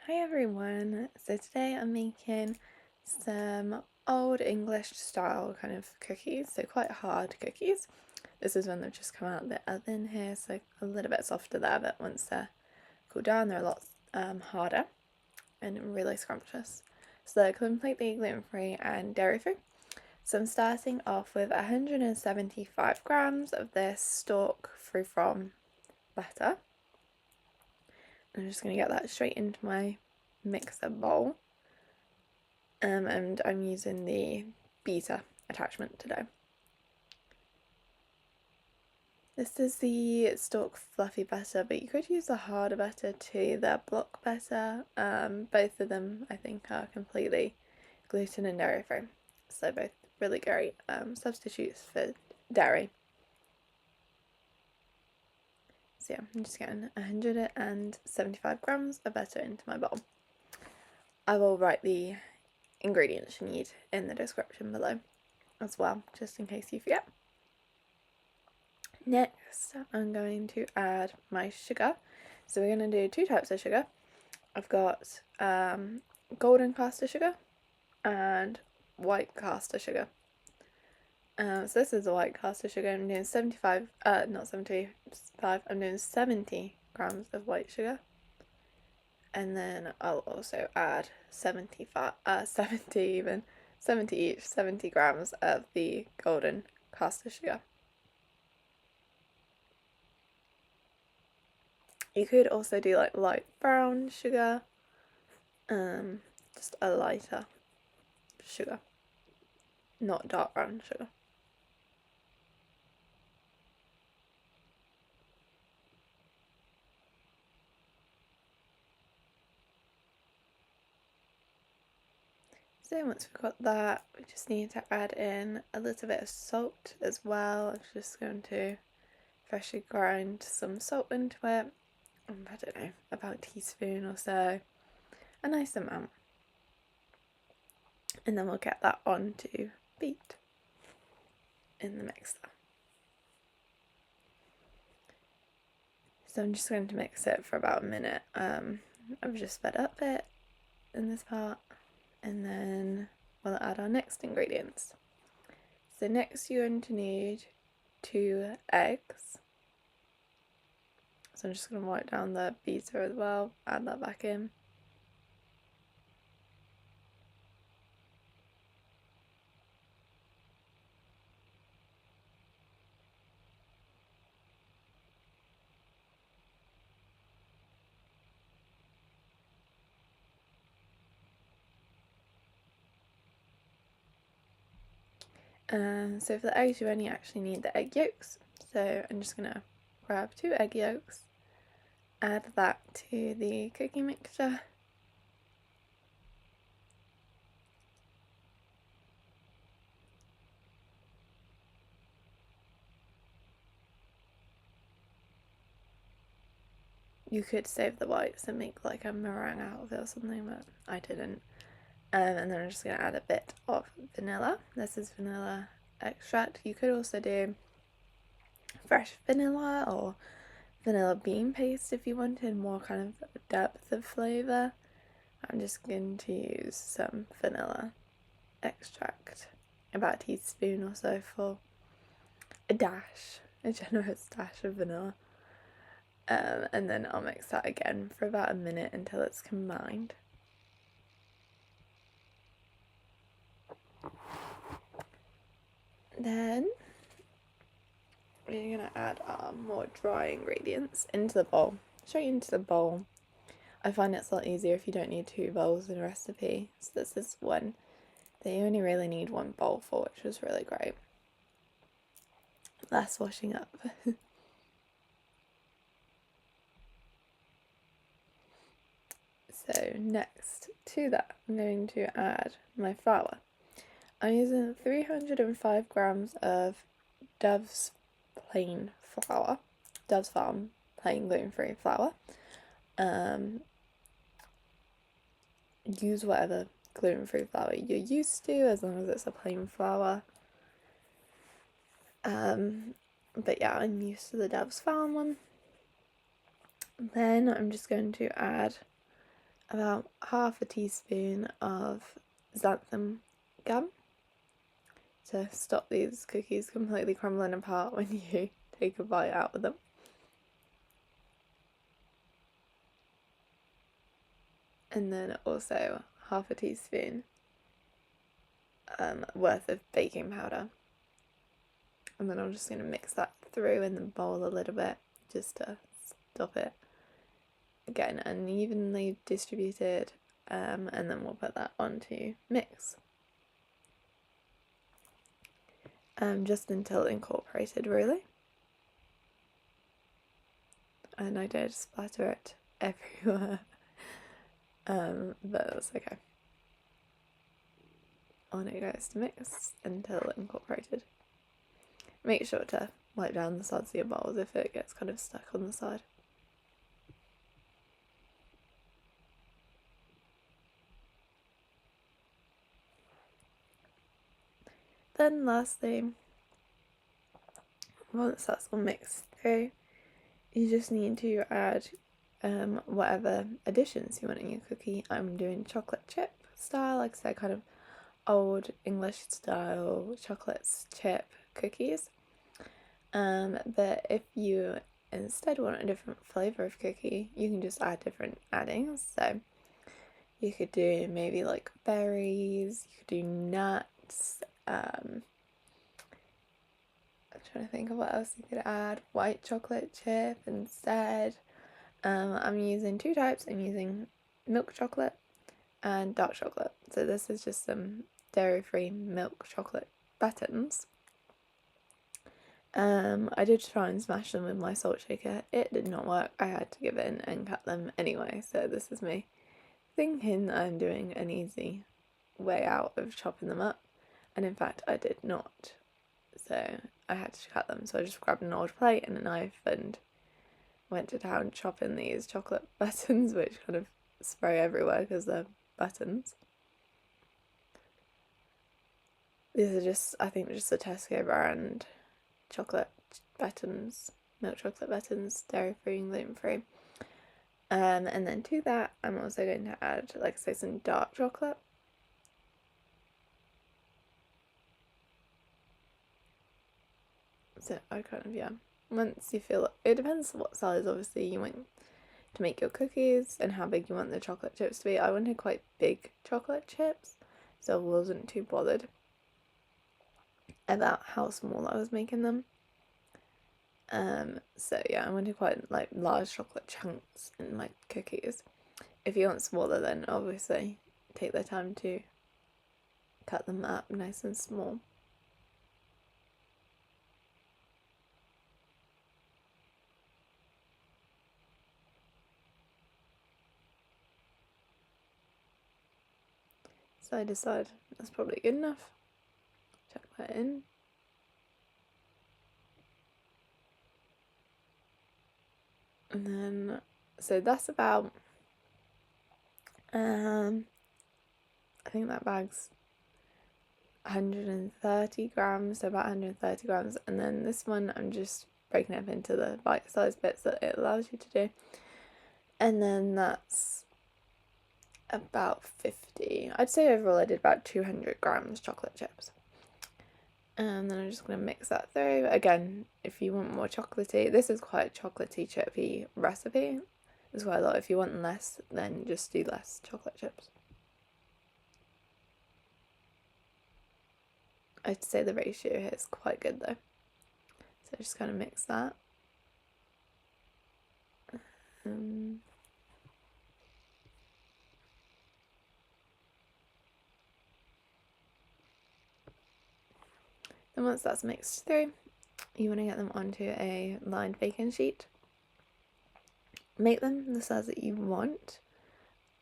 Hi everyone, so today I'm making some old English style kind of cookies, so quite hard cookies. This is when they've just come out of the oven here, so a little bit softer there, but once they're cooled down they're a lot harder and really scrumptious. So they're completely gluten-free and dairy-free. So I'm starting off with 175 grams of this stalk free from butter. I'm just going to get that straight into my mixer bowl. And I'm using the beater attachment today. This is the stalk fluffy butter, but you could use the harder butter too, the block butter. Both of them I think are completely gluten and dairy free, so both really great substitutes for dairy. So yeah, I'm just getting 175 grams of butter into my bowl. I will write the ingredients you need in the description below as well, just in case you forget. Next, I'm going to add my sugar. So we're going to do two types of sugar. I've got golden caster sugar and white caster sugar. So this is the white caster sugar. I'm doing 75, not 75, I'm doing 70 grams of white sugar. And then I'll also add 70 each, 70 grams of the golden caster sugar. You could also do like light brown sugar, just a lighter sugar, not dark brown sugar. So once we've got that, we just need to add in a little bit of salt as well. I'm just going to freshly grind some salt into it. I don't know, about a teaspoon or so, a nice amount. And then we'll get that on to beat in the mixer. So I'm just going to mix it for about a minute. I've just sped up it in this part, and then we'll add our next ingredients. So next you're going to need 2 eggs. So I'm just going to wipe down the beater as well, add that back in. So for the eggs you only actually need the egg yolks. So I'm just going to grab 2 egg yolks, add that to the cooking mixture. You could save the whites and make like a meringue out of it or something, but I didn't. And then I'm just going to add a bit of vanilla. This is vanilla extract. You could also do fresh vanilla or vanilla bean paste if you wanted more kind of depth of flavour. I'm just going to use some vanilla extract, about a teaspoon or so, for a generous dash of vanilla. And then I'll mix that again for about a minute until it's combined. Then we're going to add our more dry ingredients into the bowl, straight into the bowl. I find it's a lot easier if you don't need 2 bowls in a recipe. So this is one that you only really need 1 bowl for, which was really great. Less washing up. So next to that, I'm going to add my flour. I'm using 305 grams of Dove's plain flour, Dove's Farm plain gluten-free flour. Use whatever gluten-free flour you're used to, as long as it's a plain flour. But yeah, I'm used to the Dove's Farm one. Then I'm just going to add about half a teaspoon of xanthan gum to stop these cookies completely crumbling apart when you take a bite out of them. And then also half a teaspoon worth of baking powder. And then I'm just going to mix that through in the bowl a little bit just to stop it getting unevenly distributed. And then we'll put that onto mix. Just until incorporated, really. And I did splatter it everywhere, but that's okay. On it goes to mix until incorporated. Make sure to wipe down the sides of your bowls if it gets kind of stuck on the side. Then lastly, once that's all mixed through, you just need to add whatever additions you want in your cookie. I'm doing chocolate chip style, like I said, kind of old English style chocolate chip cookies. But if you instead want a different flavour of cookie, you can just add different addings. So you could do maybe like berries, you could do nuts. I'm trying to think of what else you could add. White chocolate chip instead. I'm using two types. I'm using milk chocolate and dark chocolate. So this is just some dairy-free milk chocolate buttons. I did try and smash them with my salt shaker. It did not work. I had to give in and cut them anyway. So this is me thinking that I'm doing an easy way out of chopping them up. And in fact, I did not. So I had to cut them. So I just grabbed an old plate and a knife and went to town chopping these chocolate buttons, which kind of spray everywhere because they're buttons. These are just, I think, just the Tesco brand chocolate buttons, milk chocolate buttons, dairy-free and gluten-free. And then to that, I'm also going to add, like I say, some dark chocolate. So I kind of, yeah, once you feel, it depends what size, obviously, you want to make your cookies and how big you want the chocolate chips to be. I wanted quite big chocolate chips, so I wasn't too bothered about how small I was making them. So yeah, I wanted quite like large chocolate chunks in my cookies. If you want smaller, then obviously take the time to cut them up nice and small. So I decided that's probably good enough. Chuck that in. And then, so that's about, I think that bag's 130 grams, so about 130 grams. And then this one, I'm just breaking it up into the bite-sized bits that it allows you to do. And then that's about 50. I'd say overall I did about 200 grams chocolate chips. And then I'm just going to mix that through. Again, if you want more chocolatey, this is quite a chocolatey chippy recipe. There's quite a lot. If you want less, then just do less chocolate chips. I'd say the ratio here is quite good though. So just kind of mix that. Then once that's mixed through, you want to get them onto a lined baking sheet. Make them the size that you want.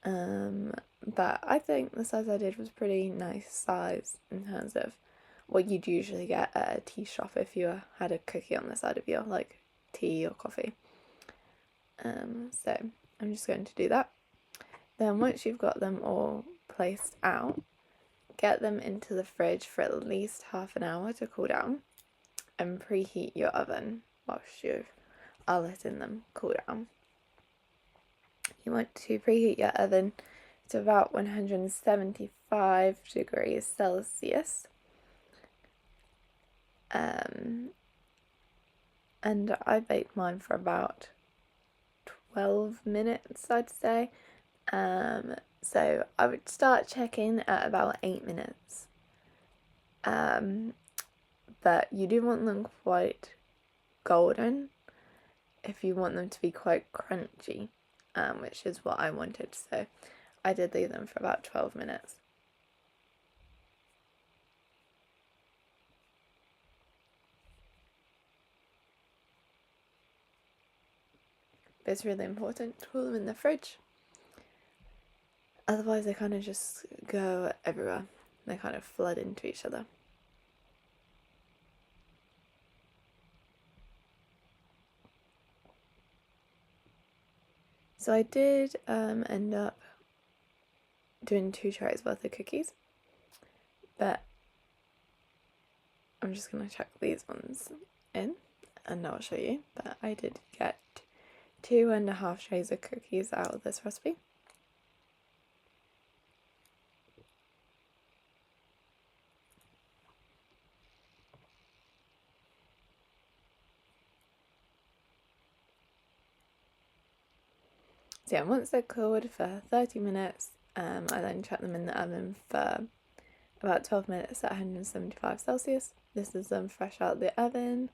But I think the size I did was pretty nice size in terms of what you'd usually get at a tea shop if you had a cookie on the side of your like tea or coffee. So I'm just going to do that. Then once you've got them all placed out, get them into the fridge for at least half an hour to cool down and preheat your oven whilst you are letting them cool down. you want to preheat your oven to about 175 degrees Celsius. And I baked mine for about 12 minutes, I'd say. So I would start checking at about 8 minutes. But you do want them quite golden if you want them to be quite crunchy, which is what I wanted. So I did leave them for about 12 minutes. But it's really important to put them in the fridge. Otherwise, they kind of just go everywhere. They kind of flood into each other. So I did end up doing 2 trays worth of cookies, but I'm just going to chuck these ones in and I'll show you. But I did get 2.5 trays of cookies out of this recipe. So yeah, once they're cooled for 30 minutes, I then chuck them in the oven for about 12 minutes at 175 Celsius. This is them fresh out the oven,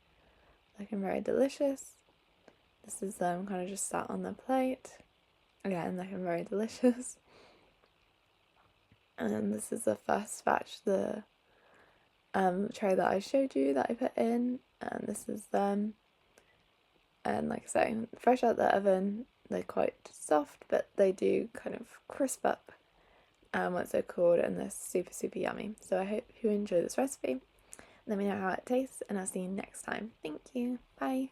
looking very delicious. This is them kind of just sat on the plate, again looking very delicious. And this is the first batch, the tray that I showed you that I put in, and this is them. And like I say, fresh out the oven, they're quite soft, but they do kind of crisp up once they're cooled, and they're super, super yummy. So I hope you enjoy this recipe. Let me know how it tastes, and I'll see you next time. Thank you. Bye.